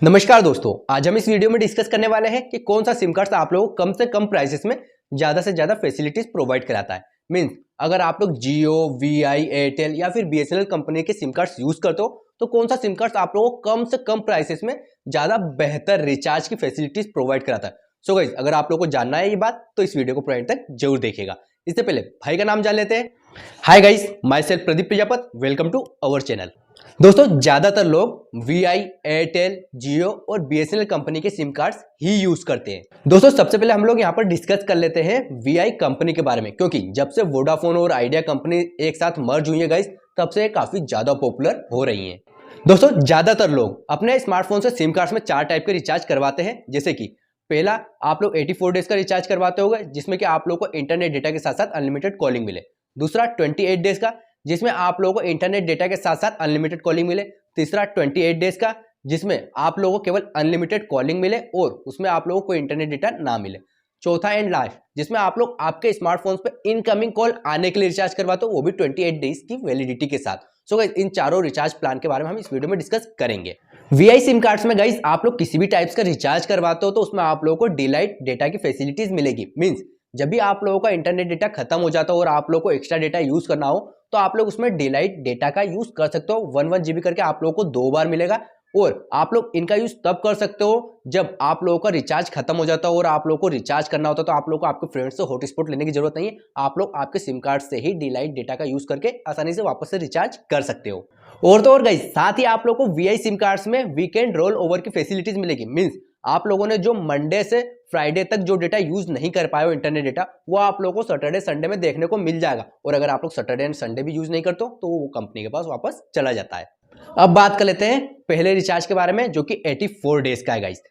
नमस्कार दोस्तों, आज हम इस वीडियो में डिस्कस करने वाले हैं कि कौन सा सिम कार्ड आप लोगों को कम से कम प्राइसेस में ज्यादा से ज्यादा फैसिलिटीज प्रोवाइड कराता है। मींस अगर आप लोग जियो, वीआई, एयरटेल या फिर बीएसएनएल कंपनी के सिम कार्ड्स यूज करते हो तो कौन सा सिम कार्ड आप लोगों को कम से कम प्राइसेस में ज्यादा बेहतर रिचार्ज की फैसिलिटीज प्रोवाइड कराता है। सो गाइस, अगर आप लोगों को जानना है ये बात तो इस वीडियो को पूरा एंड तक जरूर देखिएगा। इससे पहले भाई का नाम जान लेते हैं। Hi guys, myself Pradeep Prajapat, welcome to our channel. दोस्तों, ज्यादातर लोग वीआई, एयरटेल, जियो और बीएसएनएल कंपनी के सिम कार्ड्स ही यूज करते हैं। दोस्तों, सबसे पहले हम लोग यहाँ पर डिस्कस कर लेते हैं वीआई कंपनी के बारे में, क्योंकि जब से वोडाफोन और आइडिया कंपनी एक साथ मर्ज हुई है गाइस, तब से काफी ज्यादा पॉपुलर हो रही हैं। दोस्तों, ज्यादातर लोग अपने स्मार्टफोन से सिम कार्ड्स में 4 टाइप के रिचार्ज करवाते हैं। जैसे कि पहला, आप लोग 84 डेज का रिचार्ज करवाते होंगे, जिसमें कि आप लोग को इंटरनेट डेटा के साथ साथ अनलिमिटेड कॉलिंग मिले। दूसरा, 28 डेज का, जिसमें आप लोगों को इंटरनेट डेटा के साथ साथ अनलिमिटेड कॉलिंग मिले। तीसरा, 28 डेज का, जिसमें आप लोगों को केवल अनलिमिटेड कॉलिंग मिले और उसमें आप लोगों को इंटरनेट डेटा ना मिले। चौथा एंड लास्ट, जिसमें आप लोग आपके स्मार्टफोन पे इनकमिंग कॉल आने के लिए रिचार्ज करवाते हो, वो भी 28 डेज की वैलिडिटी के साथ। सो गाइस, इन चारों रिचार्ज प्लान के बारे में हम इस वीडियो में डिस्कस करेंगे। वीआई सिम कार्ड्स में गाइस आप लोग किसी भी टाइप्स का रिचार्ज करवाते हो तो उसमें आप लोगों को डिलाइट डेटा की फैसिलिटीज मिलेगी। मींस जब भी आप लोगों का इंटरनेट डेटा खत्म हो जाता हो और आप लोगों को एक्स्ट्रा डेटा यूज करना हो तो आप लोग उसमें डिलाइट डेटा का यूज कर सकते हो। 1 जीबी करके आप लोगों को 2 बार मिलेगा और आप लोग इनका यूज तब कर सकते हो जब आप लोगों का रिचार्ज खत्म हो जाता हो और आप लोगों को रिचार्ज करना होता है तो आप लोगों को आपके फ्रेंड्स से हॉटस्पॉट लेने की जरूरत नहीं है। आप लोग आपके सिम कार्ड से ही डिलाइट डेटा का यूज करके आसानी से वापस से रिचार्ज कर सकते हो। और तो और गाइस, साथ ही आप लोगों को वीआई सिम कार्ड्स में वीकेंड रोल ओवर की फैसिलिटीज मिलेगी। मींस आप लोगों ने जो मंडे से फ्राइडे तक जो डेटा यूज नहीं कर पाए हो इंटरनेट डेटा, वो आप लोगों को सैटरडे संडे में देखने को मिल जाएगा। और अगर आप लोग सैटरडे एंड संडे भी यूज नहीं करते हो तो वो कंपनी के पास वापस चला जाता है। अब बात कर लेते हैं पहले रिचार्ज के बारे में, जो कि 84 डेज का है गाइस।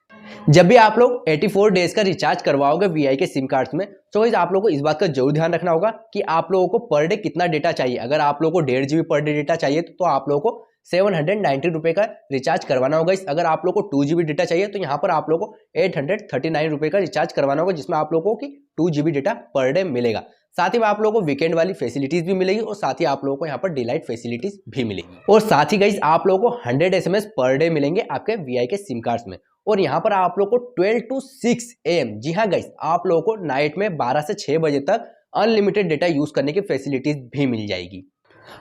जब भी आप लोग 84 डेज का रिचार्ज करवाओगे वीआई के सिम कार्ड्स में, तो गाइस आप लोगों को इस बात का जरूर ध्यान रखना होगा कि आप लोगों को पर डे कितना डेटा चाहिए। अगर आप लोगों को 1.5 जीबी पर डे डेटा चाहिए तो आप लोगों को 790 रुपए का रिचार्ज करवाना होगा। अगर आप लोगों को 2 जीबी डेटा चाहिए तो यहाँ पर आप लोगों को 839 रुपए का रिचार्ज करवाना होगा, जिसमें आप लोगों को 2 जीबी डेटा पर डे मिलेगा। साथ ही में आप लोगों को वीकेंड वाली फैसिलिटीज भी मिलेगी और साथ ही आप लोगों को यहाँ पर डिलाइट फैसिलिटीज भी मिलेगी। और साथ ही गाइस आप लोगों को 100 एसएमएस पर डे मिलेंगे आपके वीआई के सिम कार्ड्स में। और यहाँ पर आप लोगों को 12 to 6 AM, जी हाँ गाइस, आप लोगों को नाइट में 12 से 6 बजे तक अनलिमिटेड डेटा यूज करने की फैसिलिटीज भी मिल जाएगी।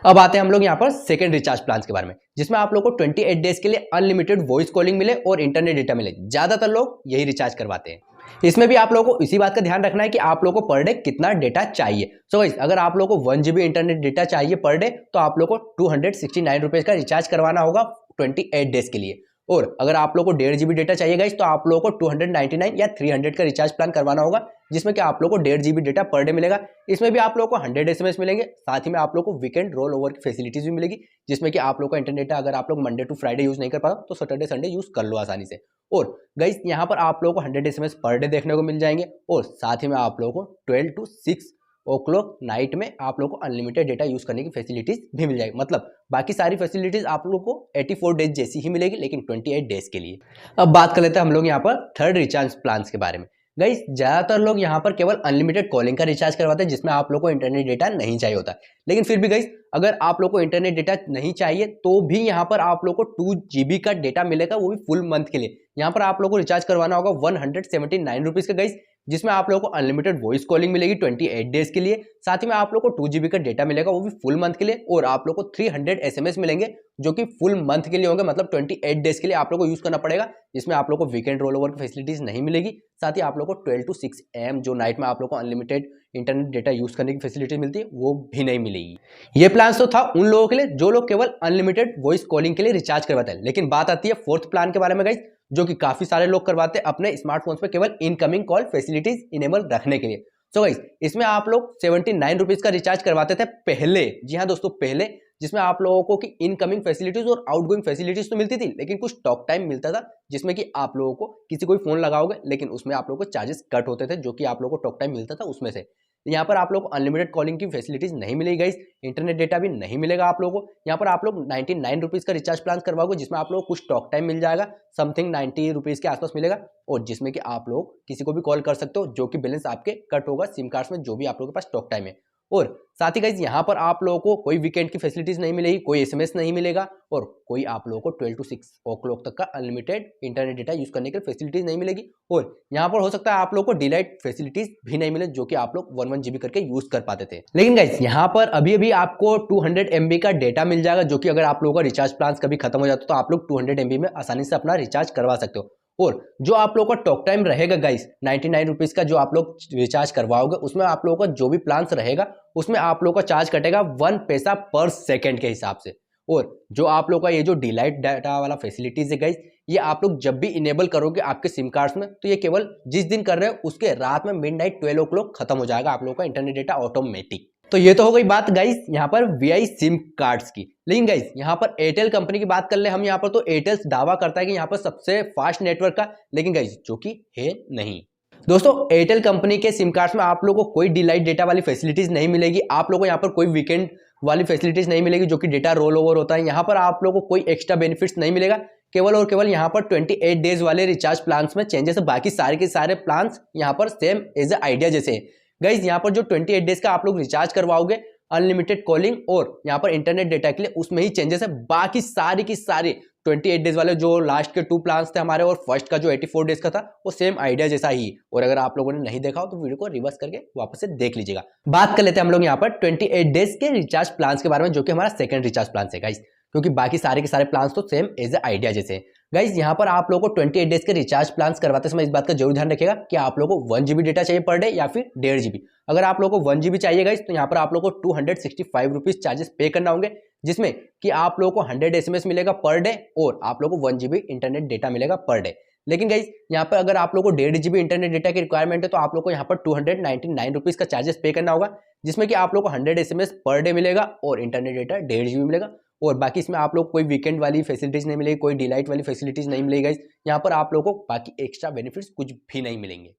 अब आते हैं हम लोग यहाँ पर सेकंड रिचार्ज प्लान के बारे में, जिसमें आप लोगों को 28 डेज के लिए अनलिमिटेड वॉइस कॉलिंग मिले और इंटरनेट डेटा मिले। ज्यादातर लोग यही रिचार्ज करवाते हैं। इसमें भी आप लोगों को इसी बात का ध्यान रखना है कि आप लोगों को पर डे कितना डेटा चाहिए। सो गाइस, अगर आप लोगों को 1 जीबी इंटरनेट डेटा चाहिए पर डे तो आप लोगों को 269 रुपए का रिचार्ज करवाना होगा 28 डेज के लिए। और अगर आप लोगों को 1.5 जीबी डेटा चाहिए गाइस तो आप लोगों को 299 या 300 का रिचार्ज प्लान करवाना होगा, जिसमें कि आप लोगों को 1.5 जीबी डेटा पर डे मिलेगा। इसमें भी आप लोगों को 100 एसएमएस मिलेंगे। साथ ही में आप लोगों को वीकेंड रोल ओवर की फैसिलिटीज भी मिलेगी, जिसमें कि आप लोगों का इंटरनेट अगर आप लोग मंडे टू फ्राइडे यूज नहीं कर पाओ तो सैटरडे संडे यूज कर लो आसानी से। और गाइस यहाँ पर आप लोगों को 100 एसएमएस पर डे देखने को मिल जाएंगे और साथ ही में आप लोगों को 12 to 6 ओ क्लॉक नाइट में आप लोगों को अनलिमिटेड डेटा यूज करने की फैसिलिटीज भी मिल जाएगी। मतलब बाकी सारी फैसिलिटीज आप लोगों को 84 डेज जैसी ही मिलेगी, लेकिन 28 डेज के लिए। अब बात कर लेते हैं हम लोग यहाँ पर थर्ड रिचार्ज प्लान के बारे में। गाइस, ज्यादातर लोग यहाँ पर केवल अनलिमिटेड कॉलिंग का रिचार्ज करवाते हैं, जिसमें आप लोग को इंटरनेट डेटा नहीं चाहिए होता। लेकिन फिर भी गाइस, अगर आप लोग को इंटरनेट डेटा नहीं चाहिए तो भी यहाँ पर आप लोग को 2 जीबी का डेटा मिलेगा, वो भी फुल मंथ के लिए। यहाँ पर आप लोग को रिचार्ज करवाना होगा 179 रुपीज का गाइस, जिसमें आप लोगों को अनलिमिटेड वॉइस कॉलिंग मिलेगी 28 डेज के लिए। साथ ही में आप लोगों को 2 जीबी का डेटा मिलेगा, वो भी फुल मंथ के लिए। और आप लोगों को 300 एसएमएस मिलेंगे, जो कि फुल मंथ के लिए होंगे। मतलब 28 डेज के लिए आप लोगों को यूज करना पड़ेगा, जिसमें आप लोगों को वीकेंड रोल ओवर की फैसिलिटीज नहीं मिलेगी। साथ ही आप लोगों को 12 to 6 AM जो नाइट में आप लोगों को अनलिमिटेड इंटरनेट डेटा यूज करने की फैसिलिटी मिलती है, वो भी नहीं मिलेगी। ये प्लान तो था उन लोगों के लिए जो लोग केवल अनलिमिटेड वॉइस कॉलिंग के लिए रिचार्ज करवाते हैं। लेकिन बात आती है फोर्थ प्लान के बारे में गाइस, जो कि काफी सारे लोग करवाते हैं अपने स्मार्टफोन्स पे केवल इनकमिंग कॉल फैसिलिटीज इनेबल रखने के लिए। सो गाइस, इसमें आप लोग 79 रुपीज का रिचार्ज करवाते थे पहले। जी हाँ दोस्तों, पहले, जिसमें आप लोगों को कि इनकमिंग फैसिलिटीज और आउटगोइंग फैसिलिटीज तो मिलती थी, लेकिन कुछ टॉक टाइम मिलता था, जिसमें कि आप लोगों को किसी को भी फोन लगाओगे लेकिन उसमें आप लोगों को चार्जेस कट होते थे, जो कि आप लोगों को टॉक टाइम मिलता था उसमें से। यहाँ पर आप लोग को अनलिमिटेड कॉलिंग की फैसिलिटीज नहीं मिलेगी गाइस, इंटरनेट डेटा भी नहीं मिलेगा आप लोगों को। यहाँ पर आप लोग 99 रुपीज का रिचार्ज प्लान करवाओगे, जिसमें आप लोग को कुछ टॉक टाइम मिल जाएगा, समथिंग 90 रुपीज के आसपास मिलेगा। और जिसमें कि आप लोग किसी को भी कॉल कर सकते हो, जो कि बैलेंस आपके कट होगा सिम कार्ड्स में जो भी आप लोगों के पास टॉक टाइम है। और साथ ही गाइज यहाँ पर आप लोगों को कोई वीकेंड की फैसिलिटीज नहीं मिलेगी, कोई एसएमएस नहीं मिलेगा और कोई आप लोगों को 12 to 6 ओ क्लॉक तक का अनलिमिटेड इंटरनेट डेटा यूज करने के लिए फैसिलिटीज नहीं मिलेगी। और यहाँ पर हो सकता है आप लोगों को डिलाइट फैसिलिटीज भी नहीं मिले, जो कि आप लोग 1 GB करके यूज कर पाते थे। लेकिन गाइज यहाँ पर अभी अभी आपको 200 MB का डेटा मिल जाएगा, जो कि अगर आप लोगों का रिचार्ज प्लान कभी खत्म हो जाता है तो आप लोग 200 MB में आसानी से अपना रिचार्ज करवा सकते हो। और जो आप लोगों का टॉक टाइम रहेगा गाइस 99 रुपीज का, जो आप लोग रिचार्ज करवाओगे उसमें आप लोगों का जो भी प्लान्स रहेगा उसमें आप लोगों का चार्ज कटेगा 1 पैसा पर सेकंड के हिसाब से। और जो आप लोगों का ये जो डिलाइट डाटा वाला फैसिलिटीज है गाइस, ये आप लोग जब भी इनेबल करोगे आपके सिम कार्ड्स में, तो ये केवल जिस दिन कर रहे हो उसके रात में मिडनाइट 12 o'clock खत्म हो जाएगा आप लोगों का इंटरनेट डेटा ऑटोमेटिक। तो ये तो हो गई बात गाइस यहाँ पर वीआई सिम कार्ड्स की। लेकिन गाइस यहाँ पर एयरटेल कंपनी की बात कर ले हम यहाँ पर, तो एयरटेल दावा करता है कि यहाँ पर सबसे फास्ट नेटवर्क का, लेकिन गाइस जो कि है नहीं। दोस्तों एयरटेल कंपनी के सिम कार्ड्स में आप लोगों को कोई डिलाइट डेटा वाली फैसिलिटीज नहीं मिलेगी, आप लोगों को यहाँ पर कोई वीकेंड वाली फैसिलिटीज नहीं मिलेगी जो कि डेटा रोल ओवर होता है। यहाँ पर आप लोगों को कोई एक्स्ट्रा बेनिफिट्स नहीं मिलेगा, केवल और केवल यहाँ पर 28 डेज वाले रिचार्ज प्लान्स में चेंजेस है, बाकी सारे के सारे प्लान्स यहाँ पर सेम एज ए आइडिया जैसे है। गाइज यहाँ पर जो 28 डेज का आप लोग रिचार्ज करवाओगे अनलिमिटेड कॉलिंग और यहाँ पर इंटरनेट डेटा के लिए, उसमें ही चेंजेस है, बाकी सारी की सारी 28 डेज वाले जो लास्ट के 2 प्लान्स थे हमारे और फर्स्ट का जो 84 डेज का था वो सेम आइडिया जैसा ही। और अगर आप लोगों ने नहीं देखा हो तो वीडियो को रिवर्स करके वापस से देख लीजिएगा। बात कर लेते हैं हम लोग यहाँ पर 28 डेज के रिचार्ज प्लान्स के बारे में, जो कि हमारा सेकंड रिचार्ज प्लान है गाइज, क्योंकि बाकी सारे के सारे प्लान्स तो सेम एज ए आइडिया जैसे हैं। गाइज यहाँ पर आप लोगों को 28 डेज के रिचार्ज प्लान्स करवाते समय इस बात का जरूर ध्यान रखिएगा कि आप लोगों को 1 GB डेटा चाहिए पर डे या फिर 1.5 GB। अगर आप लोगों को 1 GB चाहिए गाइज तो यहाँ पर आप लोगों को 265 रुपीज चार्जेस पे करना होंगे, जिसमें कि आप लोगों को 100 SMS मिलेगा पर डे और आप लोगों को 1 GB इंटरनेट डेटा मिलेगा पर डे। लेकिन गाइज यहाँ पर अगर आप लोगों को 1.5 GB इंटरनेट डेटा की रिक्वायरमेंट है तो आप लोग को यहाँ पर 299 रुपीज का चार्जेस पे करना होगा, जिसमें कि आप लोग को 100 SMS पर डे मिलेगा और इंटरनेट डेटा 1.5 GB मिलेगा। और बाकी इसमें आप लोग कोई वीकेंड वाली फैसिलिटीज नहीं मिलेगी, कोई डिलाइट वाली फैसिलिटीज नहीं मिलेगी गाइज। यहाँ पर आप लोगों को बाकी एक्स्ट्रा बेनिफिट्स कुछ भी नहीं मिलेंगे।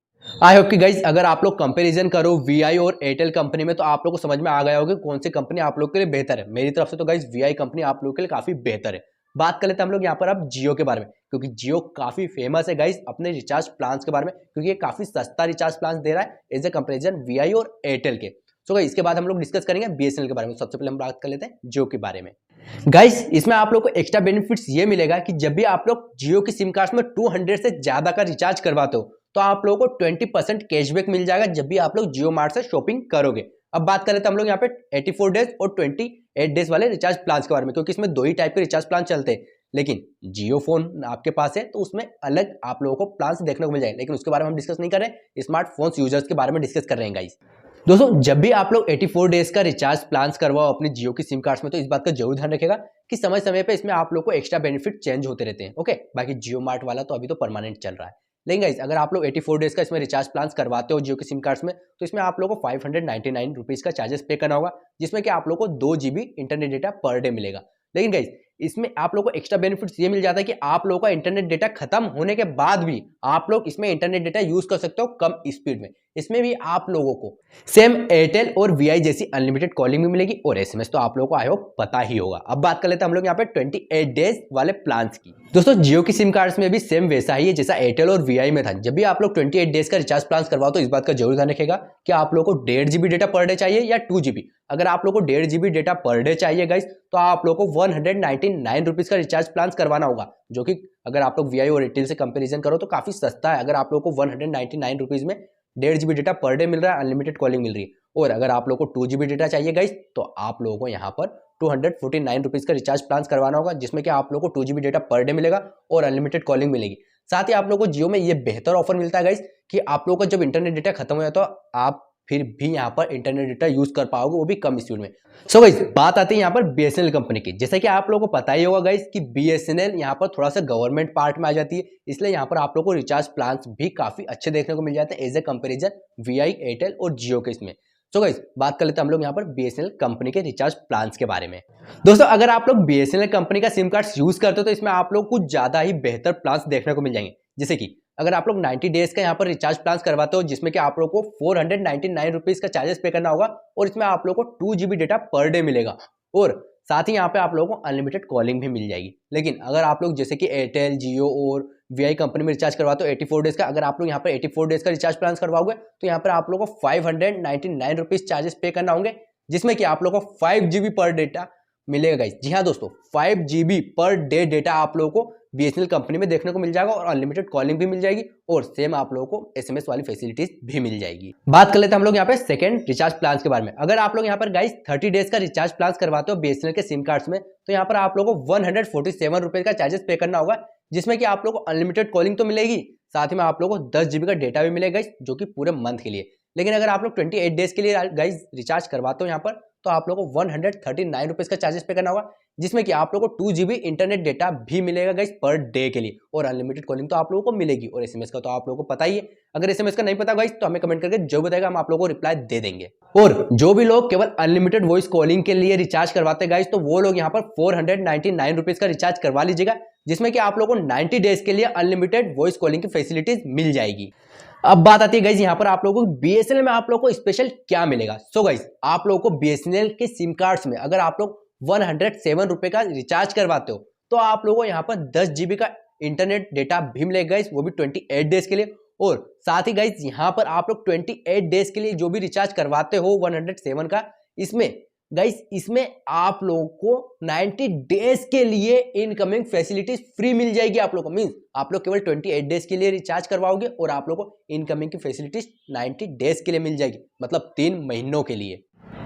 आई होप कि गाइज अगर आप लोग कंपैरिजन करो वीआई और एयरटेल कंपनी में तो आप लोग को समझ में आ गया होगा कौन सी कंपनी आप लोग के लिए बेहतर है। मेरी तरफ से तो गाइज वीआई कंपनी आप लोग के लिए काफी बेहतर है। बात कर लेते हैं हम लोग यहाँ पर अब जियो के बारे में, क्योंकि जियो काफी फेमस है गाइज अपने रिचार्ज प्लान्स के बारे में, क्योंकि ये काफी सस्ता रिचार्ज प्लान दे रहा है एज ए कंपेरिजन वीआई और एयरटेल के। सो गाइज इसके बाद हम लोग डिस्कस करेंगे बीएसएनएल के बारे में। सबसे पहले हम बात कर लेते हैं जियो के बारे में। गाइस इसमें आप लोग को एक्स्ट्रा बेनिफिट्स ये मिलेगा कि जब भी आप लोग जियो की सिम कार्ड में 200 से ज्यादा का रिचार्ज करवाते हो तो आप लोगों को 20% कैशबैक मिल जाएगा जब भी आप लोग जियो मार्ट से शॉपिंग करोगे। अब बात कर लेते हैं हम लोग यहाँ पे 84 डेज और 28 डेज वाले रिचार्ज प्लान के बारे में, क्योंकि इसमें 2 ही टाइप के रिचार्ज प्लान चलते हैं। लेकिन जियो फोन आपके पास है तो उसमें अलग आप लोगों को प्लान देखने को मिल जाएगा, लेकिन उसके बारे में हम डिस्कस नहीं कर रहे हैं, स्मार्टफोन यूजर्स के बारे में डिस्कस कर रहे हैं गाइस। दोस्तों जब भी आप लोग 84 डेज का रिचार्ज प्लान्स करवाओ अपने जियो की सिम कार्ड्स में तो इस बात का जरूर ध्यान रखेगा कि समय समय पे इसमें आप लोग को एक्स्ट्रा बेनिफिट चेंज होते रहते हैं। ओके, बाकी जियो मार्ट वाला तो अभी तो परमानेंट चल रहा है। लेकिन गाइस अगर आप लोग 84 डेज का इसमें रिचार्ज प्लान्स करवाते हो जियो की सिम कार्ड्स में तो इसमें आप लोग को 599 रुपीज का चार्जेस पे करना होगा, जिसमें कि आप लोग को 2 GB internet data per day मिलेगा। लेकिन गाइस इसमें आप लोगों को एक्स्ट्रा बेनिफिट्स ये मिल जाता है कि आप लोगों का इंटरनेट डेटा खत्म होने के बाद भी आप लोग इसमें इंटरनेट डेटा यूज कर सकते हो कम स्पीड में। इसमें भी आप लोगों को सेम एयरटेल और वीआई जैसी अनलिमिटेड कॉलिंग भी मिलेगी और एसएमएस तो आप लोगों को आई होप पता ही होगा। अब बात कर लेते हैं हम लोग यहाँ पे 28 डेज वाले प्लान्स की। दोस्तों जियो की सिम कार्ड्स में भी सेम वैसा ही है जैसा एयरटेल और वीआई में था। जब भी आप लोग 28 डेज का रिचार्ज प्लान करवाओ तो इस बात का जरूर ध्यान रखेगा कि आप लोग को 1.5 GB डेटा पर डे चाहिए या 2 GB। अगर आप लोग को 1.5 GB डेटा पर डे चाहिए गाइस तो आप लोग को 199 रुपीज का रिचार्ज प्लान करवाना होगा, जो कि अगर आप लोग वीआई और एयरटेल से कंपेरिजन करो तो काफी सस्ता है। अगर आप लोग को 199 रुपीज में 1.5 GB data per day meal रहा है, अनलिमिटेड कॉलिंग मिल रही है। और अगर आप लोग को 2 GB डेटा चाहिए गाइस तो आप लोगों को यहाँ पर 249 रुपीज का रिचार्ज प्लान करवाना होगा, जिसमें कि आप लोग को 2 GB डेटा पर डे मिलेगा और अनलिमिटेड कॉलिंग मिलेगी। साथ ही आप लोग को जियो में ये बेहतर ऑफर मिलता है गाइस कि आप लोग का जब इंटरनेट डेटा खत्म हो जाता है तो आप फिर भी यहाँ पर इंटरनेट डेटा यूज कर पाओगे, वो भी कम स्पीड में। सो गाइस बात आती है यहाँ पर बीएसएनएल कंपनी की। जैसे कि आप लोगों को पता ही होगा गाइस कि बीएसएनएल यहाँ पर थोड़ा सा गवर्नमेंट पार्ट में आ जाती है, इसलिए यहाँ पर आप लोग को रिचार्ज प्लान भी काफी अच्छे देखने को मिल जाते हैं as a comparison VI Airtel और जियो के इसमें। सो गाइस बात कर लेते हैं हम लोग यहाँ पर बीएसएनएल कंपनी के रिचार्ज प्लान्स के बारे में। दोस्तों अगर आप लोग बीएसएनएल कंपनी का सिम कार्ड यूज करते हो तो इसमें आप लोग कुछ ज्यादा ही बेहतर प्लान्स देखने को मिल जाएंगे। जैसे कि अगर आप लोग 90 डेज का यहाँ पर रिचार्ज प्लान करवाते हो जिसमें कि आप लोग को 499 रुपीज का चार्जेस पे करना होगा और इसमें आप लोग को 2 GB डेटा पर डे मिलेगा और साथ ही यहाँ पे आप लोगों को अनलिमिटेड कॉलिंग भी मिल जाएगी। लेकिन अगर आप लोग जैसे कि एयरटेल जियो और वीआई कंपनी में रिचार्ज करवाते हो 84 डेज का, अगर आप लोग यहाँ पर 84 डेज का रिचार्ज प्लान करवाओगे तो यहाँ पर आप लोगों को 599 रुपीज चार्जेस पे करना होंगे, जिसमें कि आप लोगों को 5 GB पर डेटा मिलेगा गाइस। जी हाँ दोस्तों, 5 GB पर डे डेटा आप लोगों को बीएसएनएल कंपनी में देखने को मिल जाएगा और अनलिमिटेड कॉलिंग भी मिल जाएगी और सेम आप लोगों को एसएमएस वाली फैसिलिटीज भी मिल जाएगी। बात कर लेते हैं हम लोग यहाँ पे सेकंड रिचार्ज प्लान के बारे में। अगर आप लोग यहाँ पर गाइस 30 डेज का रिचार्ज प्लान करवाते हो बीएसएनएल के सिम कार्ड्स में, तो यहाँ पर आप लोगों को 147 रुपए का चार्जेस पे करना होगा, जिसमें कि आप लोगों को अनलिमिटेड कॉलिंग तो मिलेगी, साथ ही में आप लोगों को 10 GB का डेटा भी मिलेगा जो कि पूरे मंथ के लिए। लेकिन अगर आप लोग 28 डेज के लिए गाइस रिचार्ज करवाते हो यहाँ पर, तो आप लोगों को 139 रुपीज का चार्जेस पे करना होगा, जिसमें कि आप लोगों को 2 GB इंटरनेट डेटा भी मिलेगा गाइस पर डे के लिए और अनलिमिटेड कॉलिंग तो आप लोगों को मिलेगी। और एसएमएस का तो आप लोगों को पता ही है, अगर एसएमएस का नहीं पता गाइस तो हमें कमेंट करके जो बताएगा हम आप लोगों को रिप्लाई दे देंगे। और जो भी लोग केवल अनलिमिटेड वॉइस कॉलिंग के लिए रिचार्ज करवाते हैं गाइस, तो वो लोग यहाँ पर 499 रुपीज का रिचार्ज करवा लीजिएगा, जिसमें कि आप लोगों को 90 डेज के लिए अनलिमिटेड वॉइस कॉलिंग की फैसिलिटीज मिल जाएगी। अब बात आती है गाइस यहाँ पर आप लोगों को बीएसएनएल में आप लोगों को स्पेशल क्या मिलेगा। सो गाइस आप लोगों को बीएसएनएल के सिम कार्ड्स में अगर आप लोग 107 रुपए का रिचार्ज करवाते हो, तो आप लोगों को यहाँ पर 10 GB का इंटरनेट डेटा भी मिलेगा गाइस, वो भी 28 डेज के लिए। और साथ ही गाइस यहाँ पर आप लोग 28 डेज के लिए जो भी रिचार्ज करवाते हो 107 का, इसमें गाइस इसमें आप लोगों को 90 डेज के लिए इनकमिंग फैसिलिटीज फ्री मिल जाएगी आप लोगों को। मींस आप लोग केवल 28 डेज के लिए रिचार्ज करवाओगे और आप लोगों को इनकमिंग की फैसिलिटीज 90 डेज के लिए मिल जाएगी, मतलब 3 महीनों के लिए।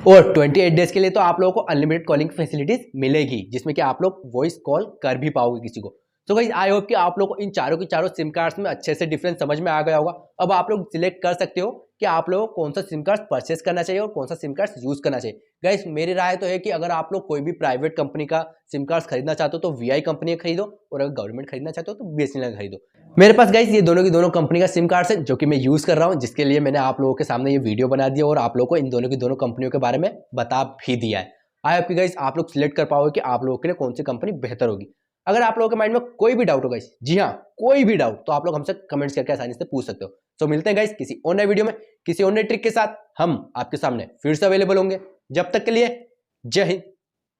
और 28 डेज के लिए तो आप लोगों को अनलिमिटेड कॉलिंग फैसिलिटीज मिलेगी, जिसमें कि आप लोग वॉइस कॉल कर भी पाओगे किसी को। तो गाइस आई होप कि आप लोग को इन चारों की चारों सिम कार्ड्स में अच्छे से डिफरेंस समझ में आ गया होगा। अब आप लोग सिलेक्ट कर सकते हो कि आप लोगों को कौन सा सिम कार्ड परचेस करना चाहिए और कौन सा सिम कार्ड यूज करना चाहिए। गाइस मेरी राय तो है कि अगर आप लोग कोई भी प्राइवेट कंपनी का सिम कार्ड खरीदना चाहते हो तो वीआई कंपनी का खरीदो, और अगर गवर्नमेंट खरीदना चाहते हो तो बीएसएनएल का खरीदो। मेरे पास गाइस ये दोनों की दोनों कंपनी का सिम कार्ड है जो कि मैं यूज कर रहा हूँ, जिसके लिए मैंने आप लोगों के सामने ये वीडियो बना दिया और आप लोगों को इन दोनों की दोनों कंपनियों के बारे में बता भी दिया है। आई होप कि गाइस आप लोग सिलेक्ट कर पाओगे कि आप लोगों के लिए कौन सी कंपनी बेहतर होगी। अगर आप लोगों के माइंड में कोई भी डाउट हो गाइस, जी हाँ कोई भी डाउट, तो आप लोग हमसे कमेंट्स करके आसानी से पूछ सकते हो। तो मिलते हैं गाइस किसी और नए वीडियो में किसी और नए ट्रिक के साथ, हम आपके सामने फिर से अवेलेबल होंगे। जब तक के लिए जय Hind,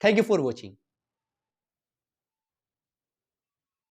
thank you for watching.